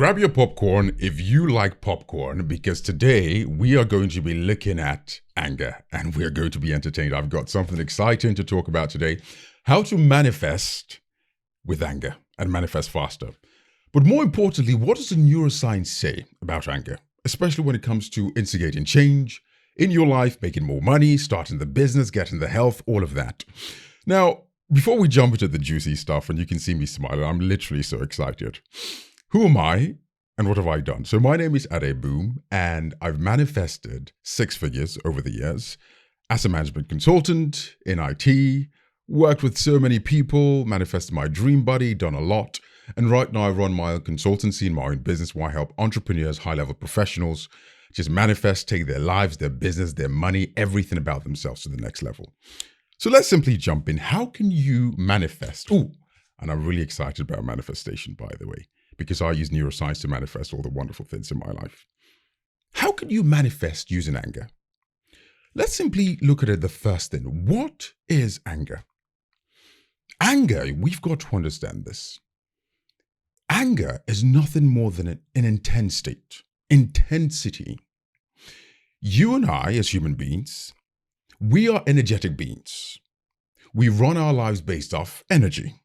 grab your popcorn if you like popcorn, because today we are going to be looking at anger and we're going to be entertained. I've got something exciting to talk about today: how to manifest with anger and manifest faster. But more importantly, what does the neuroscience say about anger, especially when it comes to instigating change in your life, making more money, starting the business, getting the health, all of that. Now, before we jump into the juicy stuff, and you can see me smiling, I'm literally so excited. Who am I and what have I done? So my name is Adey Boom, and I've manifested six figures over the years as a management consultant in IT, worked with so many people, manifested my dream buddy, done a lot. And right now I run my own consultancy in my own business where I help entrepreneurs, high-level professionals, just manifest, take their lives, their business, their money, everything about themselves to the next level. So let's simply jump in. How can you manifest? And I'm really excited about manifestation, by the way, because I use neuroscience to manifest all the wonderful things in my life. How can you manifest using anger? Let's simply look at it the first thing. What is anger? Anger, we've got to understand this. Anger is nothing more than an intense state, intensity. You and I, as human beings, we are energetic beings. We run our lives based off energy.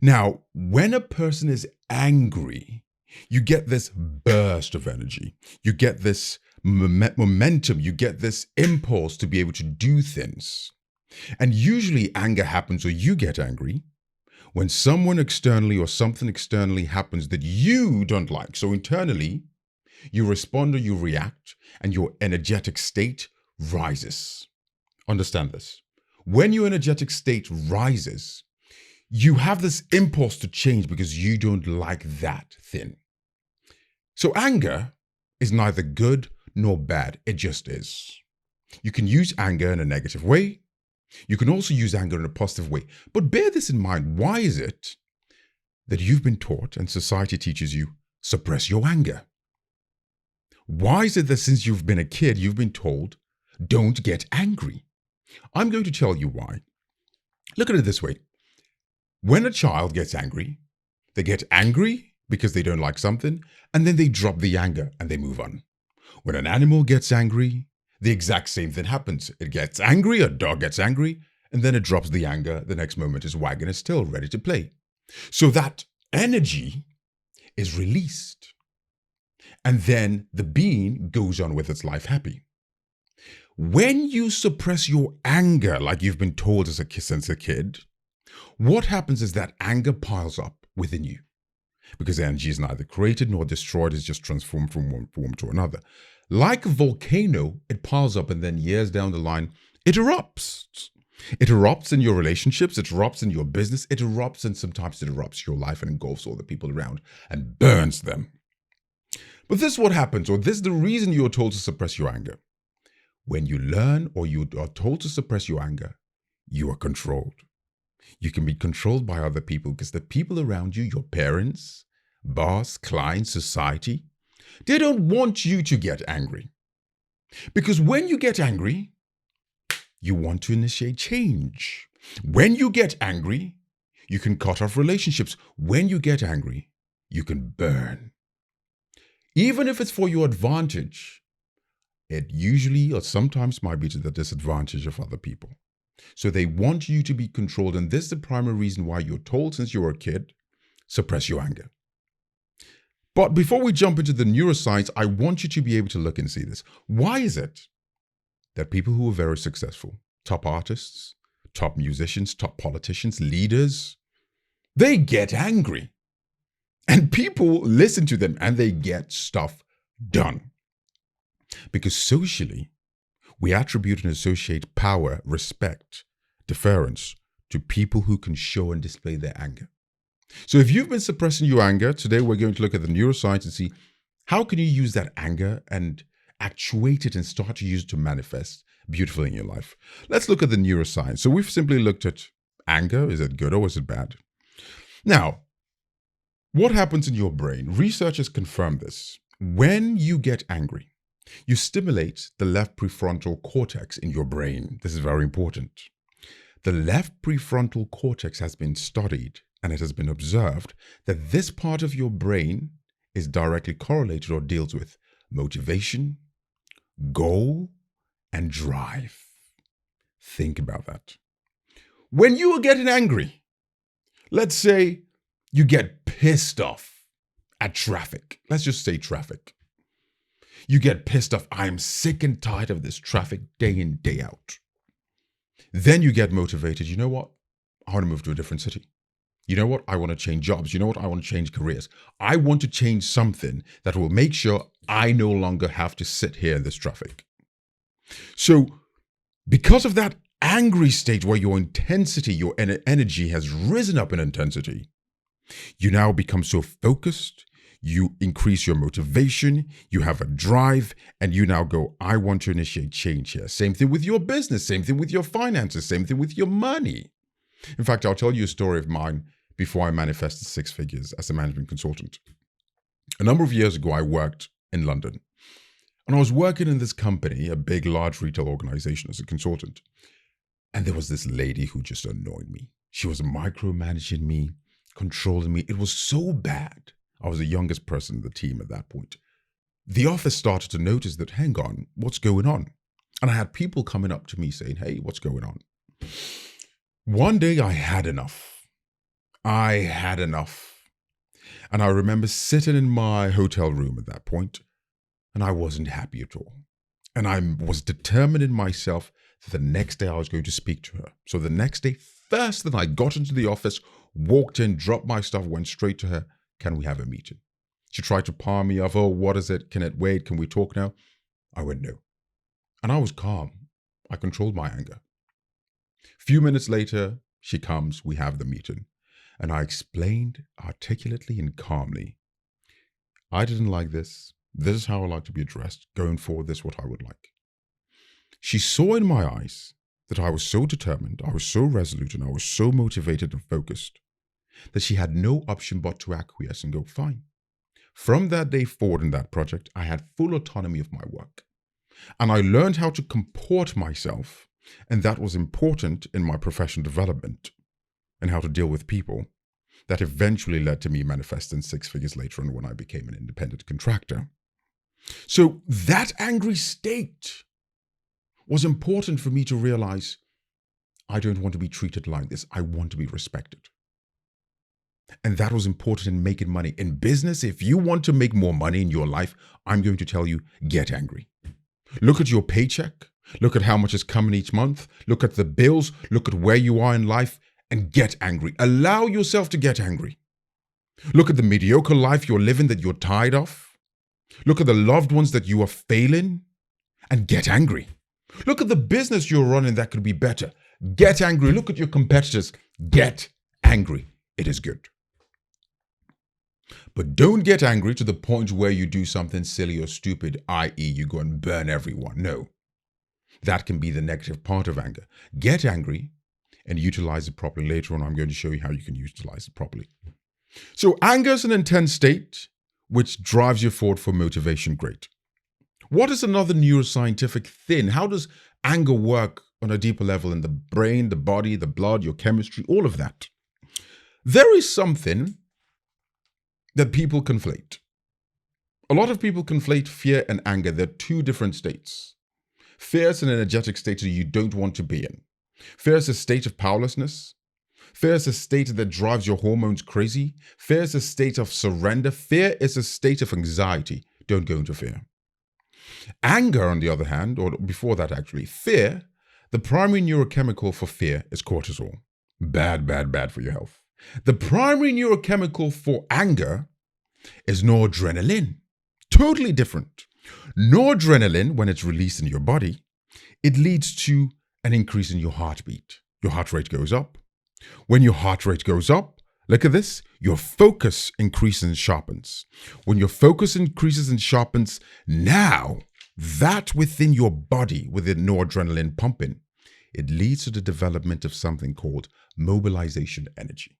Now, when a person is angry, you get this burst of energy. You get this momentum. You get this impulse to be able to do things. And usually anger happens, or you get angry, when someone externally or something externally happens that you don't like. So internally, you respond or you react, and your energetic state rises. Understand this. When your energetic state rises, you have this impulse to change because you don't like that thing. So anger is neither good nor bad. It just is. You can use anger in a negative way. You can also use anger in a positive way. But bear this in mind. Why is it that you've been taught and society teaches you suppress your anger? Why is it that since you've been a kid, you've been told don't get angry? I'm going to tell you why. Look at it this way. When a child gets angry, they get angry because they don't like something, and then they drop the anger and they move on. When an animal gets angry, the exact same thing happens. It gets angry, a dog gets angry, and then it drops the anger. The next moment is wagging its tail, ready to play. So that energy is released. And then the being goes on with its life happy. When you suppress your anger, like you've been told since a kid, what happens is that anger piles up within you, because energy is neither created nor destroyed. It's just transformed from one form to another. Like a volcano, it piles up, and then years down the line, it erupts. It erupts in your relationships, it erupts in your business, it erupts, and sometimes it erupts your life and engulfs all the people around and burns them. But this is what happens, or this is the reason you're told to suppress your anger. When you learn or you are told to suppress your anger, you are controlled. You can be controlled by other people because the people around you, your parents, boss, clients, society, they don't want you to get angry. Because when you get angry, you want to initiate change. When you get angry, you can cut off relationships. When you get angry, you can burn. Even if it's for your advantage, it usually or sometimes might be to the disadvantage of other people. So they want you to be controlled. And this is the primary reason why you're told since you were a kid, suppress your anger. But before we jump into the neuroscience, I want you to be able to look and see this. Why is it that people who are very successful, top artists, top musicians, top politicians, leaders, they get angry? And people listen to them and they get stuff done. Because socially, we attribute and associate power, respect, deference to people who can show and display their anger. So if you've been suppressing your anger, today we're going to look at the neuroscience and see how can you use that anger and actuate it and start to use it to manifest beautifully in your life. Let's look at the neuroscience. So we've simply looked at anger. Is it good or is it bad? Now, what happens in your brain? Researchers confirm this. When you get angry, you stimulate the left prefrontal cortex in your brain. This is very important. The left prefrontal cortex has been studied, and it has been observed that this part of your brain is directly correlated or deals with motivation, goal, and drive. Think about that. When you are getting angry, let's say you get pissed off at traffic. Let's just say traffic. You get pissed off. I am sick and tired of this traffic day in, day out. Then you get motivated. You know what? I want to move to a different city. You know what? I want to change jobs. You know what? I want to change careers. I want to change something that will make sure I no longer have to sit here in this traffic. So because of that angry state where your intensity, your energy has risen up in intensity, you now become so focused, you increase your motivation, you have a drive, and you now go, I want to initiate change here. Same thing with your business, same thing with your finances, same thing with your money. In fact, I'll tell you a story of mine before I manifested 6 figures as a management consultant. A number of years ago, I worked in London. And I was working in this company, a big, large retail organization as a consultant. And there was this lady who just annoyed me. She was micromanaging me, controlling me. It was so bad. I was the youngest person in the team at that point. The office started to notice that, hang on, what's going on? And I had people coming up to me saying, hey, what's going on? One day I had enough. And I remember sitting in my hotel room at that point, and I wasn't happy at all. And I was determined in myself that the next day I was going to speak to her. So the next day, first thing I got into the office, walked in, dropped my stuff, went straight to her. Can we have a meeting? She tried to palm me off. Oh, what is it? Can it wait? Can we talk now? I went, no. And I was calm. I controlled my anger. A few minutes later, she comes, we have the meeting. And I explained articulately and calmly, I didn't like this. This is how I like to be addressed. Going forward, this is what I would like. She saw in my eyes that I was so determined, I was so resolute, and I was so motivated and focused that she had no option but to acquiesce and go, fine. From that day forward in that project, I had full autonomy of my work. And I learned how to comport myself, and that was important in my professional development and how to deal with people. That eventually led to me manifesting 6 figures later on when I became an independent contractor. So that angry state was important for me to realize I don't want to be treated like this. I want to be respected. And that was important in making money. In business, if you want to make more money in your life, I'm going to tell you, get angry. Look at your paycheck. Look at how much is coming each month. Look at the bills. Look at where you are in life and get angry. Allow yourself to get angry. Look at the mediocre life you're living that you're tired of. Look at the loved ones that you are failing and get angry. Look at the business you're running that could be better. Get angry. Look at your competitors. Get angry. It is good. But don't get angry to the point where you do something silly or stupid, i.e. you go and burn everyone. No. That can be the negative part of anger. Get angry and utilize it properly. Later on, I'm going to show you how you can utilize it properly. So anger is an intense state which drives you forward for motivation. Great. What is another neuroscientific thing? How does anger work on a deeper level in the brain, the body, the blood, your chemistry, all of that? There is something that people conflate. A lot of people conflate fear and anger. They're two different states. Fear is an energetic state that you don't want to be in. Fear is a state of powerlessness. Fear is a state that drives your hormones crazy. Fear is a state of surrender. Fear is a state of anxiety. Don't go into fear. Anger, on the other hand, or before that actually, fear, the primary neurochemical for fear is cortisol. Bad, bad, bad for your health. The primary neurochemical for anger is noradrenaline. Totally different. Noradrenaline, when it's released in your body, it leads to an increase in your heartbeat. Your heart rate goes up. When your heart rate goes up, look at this, your focus increases and sharpens. When your focus increases and sharpens, now that within your body, within noradrenaline pumping, it leads to the development of something called mobilization energy.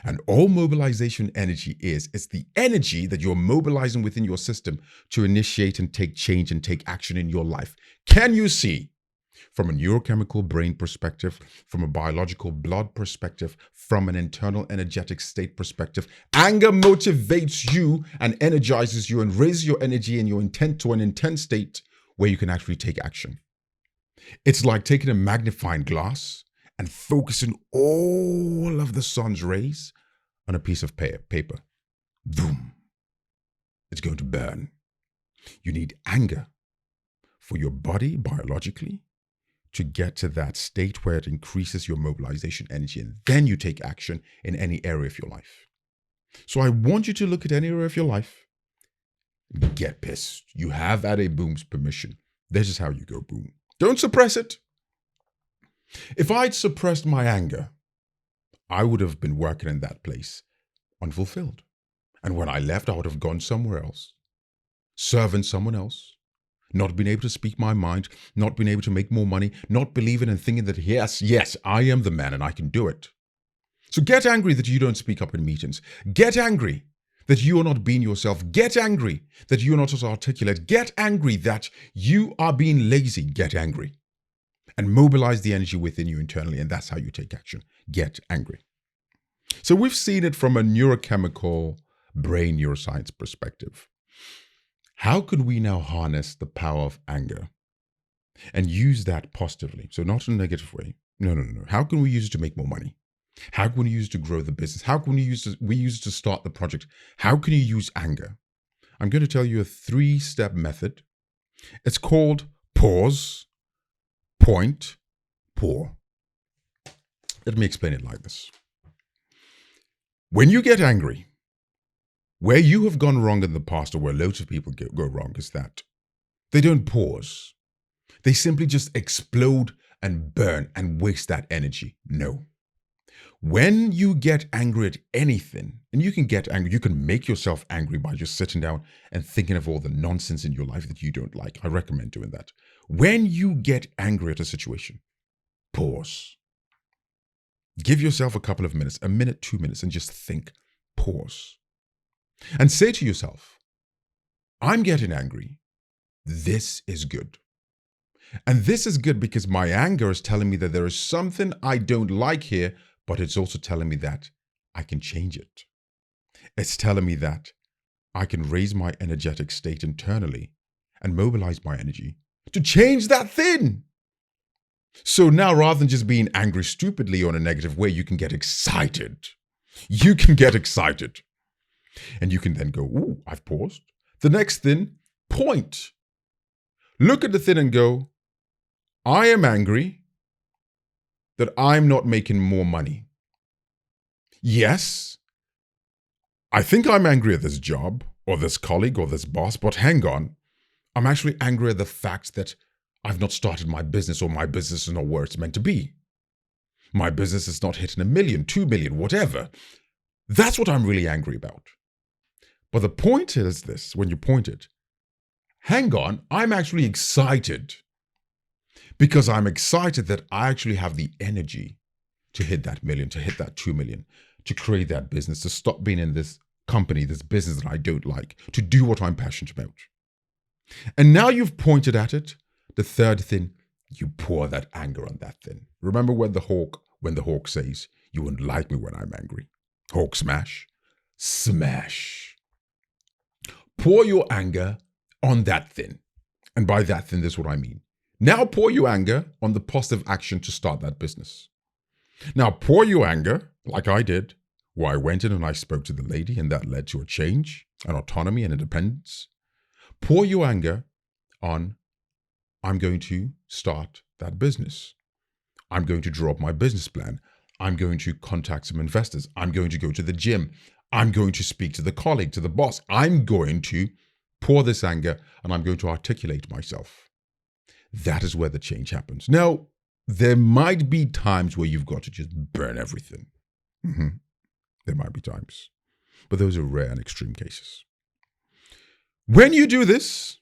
And all mobilization energy is the energy that you're mobilizing within your system to initiate and take change and take action in your life. Can you see From a neurochemical brain perspective, from a biological blood perspective, from an internal energetic state perspective, anger motivates you and energizes you and raises your energy and your intent to an intense state where you can actually take action. It's like taking a magnifying glass and focusing all of the sun's rays on a piece of paper. Boom. It's going to burn. You need anger for your body biologically to get to that state where it increases your mobilization energy, and then you take action in any area of your life. So I want you to look at any area of your life. Get pissed. You have Adey Boom's permission. This is how you go boom. Don't suppress it. If I'd suppressed my anger, I would have been working in that place unfulfilled. And when I left, I would have gone somewhere else, serving someone else, not being able to speak my mind, not being able to make more money, not believing and thinking that, yes, I am the man and I can do it. So get angry that you don't speak up in meetings. Get angry that you are not being yourself. Get angry that you are not as articulate. Get angry that you are being lazy. Get angry. And mobilize the energy within you internally, and that's how you take action. Get angry. So we've seen it from a neurochemical brain neuroscience perspective. How could we now harness the power of anger and use that positively? So not in a negative way. No. How can we use it to make more money? How can we use it to grow the business? How can we use it to start the project? How can you use anger? I'm going to tell you a 3-step method. It's called pause, point, pour. Let me explain it like this. When you get angry, where you have gone wrong in the past, or where loads of people go wrong, is that they don't pause. They simply just explode and burn and waste that energy. No. When you get angry at anything, and you can get angry, you can make yourself angry by just sitting down and thinking of all the nonsense in your life that you don't like. I recommend doing that. When you get angry at a situation, pause. Give yourself a couple of minutes, a minute, 2 minutes, and just think. Pause. And say to yourself, I'm getting angry. This is good. And this is good because my anger is telling me that there is something I don't like here, but it's also telling me that I can change it. It's telling me that I can raise my energetic state internally and mobilize my energy to change that thing. So now, rather than just being angry stupidly or in a negative way, you can get excited. You can get excited. And you can then go, ooh, I've paused. The next thing, point. Look at the thing and go, I am angry that I'm not making more money. Yes, I think I'm angry at this job or this colleague or this boss, but hang on. I'm actually angry at the fact that I've not started my business, or my business is not where it's meant to be. My business is not hitting 1 million, 2 million, whatever. That's what I'm really angry about. But the point is this, when you point it, hang on, I'm actually excited because I'm excited that I actually have the energy to hit that 1 million, to hit that 2 million, to create that business, to stop being in this company, this business that I don't like, to do what I'm passionate about. And now you've pointed at it. The third thing, you pour that anger on that thing. Remember when the hawk says, you wouldn't like me when I'm angry. Hawk smash, smash. Pour your anger on that thing. And by that thing, this is what I mean. Now pour your anger on the positive action to start that business. Now pour your anger, like I did, where I went in and I spoke to the lady, and that led to a change, an autonomy and independence. Pour your anger on, I'm going to start that business. I'm going to draw up my business plan. I'm going to contact some investors. I'm going to go to the gym. I'm going to speak to the colleague, to the boss. I'm going to pour this anger and I'm going to articulate myself. That is where the change happens. Now, there might be times where you've got to just burn everything. There might be times, but those are rare and extreme cases. When you do this,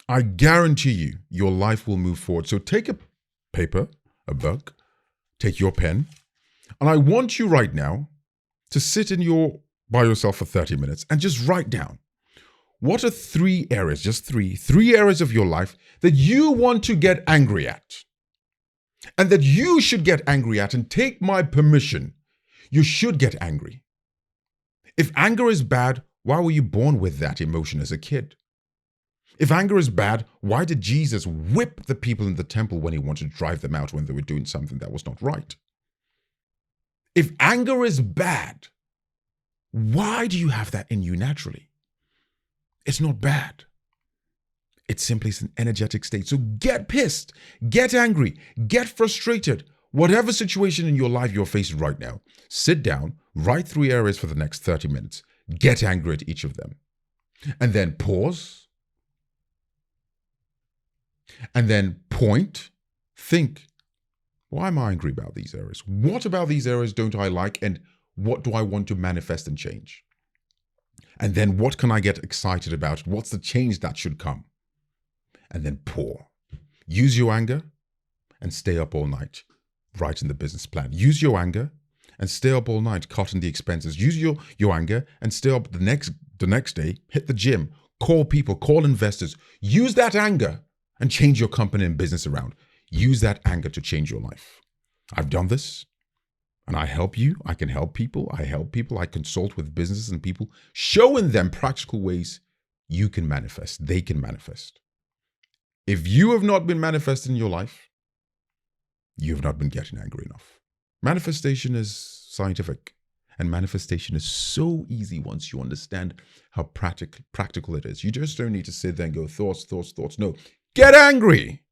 I guarantee you, your life will move forward. So take a paper, a book, take your pen, and I want you right now to sit by yourself for 30 minutes and just write down, what are 3 areas, just three areas of your life that you want to get angry at? and that you should get angry at, and take my permission, you should get angry. If anger is bad, why were you born with that emotion as a kid? If anger is bad, why did Jesus whip the people in the temple when he wanted to drive them out when they were doing something that was not right? If anger is bad, why do you have that in you naturally? It's not bad. It simply is an energetic state. So get pissed, get angry, get frustrated. Whatever situation in your life you're facing right now, sit down, write 3 areas for the next 30 minutes. Get angry at each of them. And then pause. And then point, think, why am I angry about these areas? What about these areas don't I like? And what do I want to manifest and change? And then what can I get excited about? What's the change that should come? And then pour. Use your anger and stay up all night writing the business plan. Use your anger and stay up all night cutting the expenses. Use your anger and stay up the next day, hit the gym, call people, call investors. Use that anger and change your company and business around. Use that anger to change your life. I've done this. And I help you. I can help people. I help people. I consult with businesses and people, showing them practical ways you can manifest. They can manifest. If you have not been manifesting in your life, you have not been getting angry enough. Manifestation is scientific. And manifestation is so easy once you understand how practical it is. You just don't need to sit there and go, thoughts. No, get angry.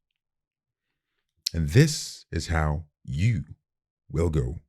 And this is how you will go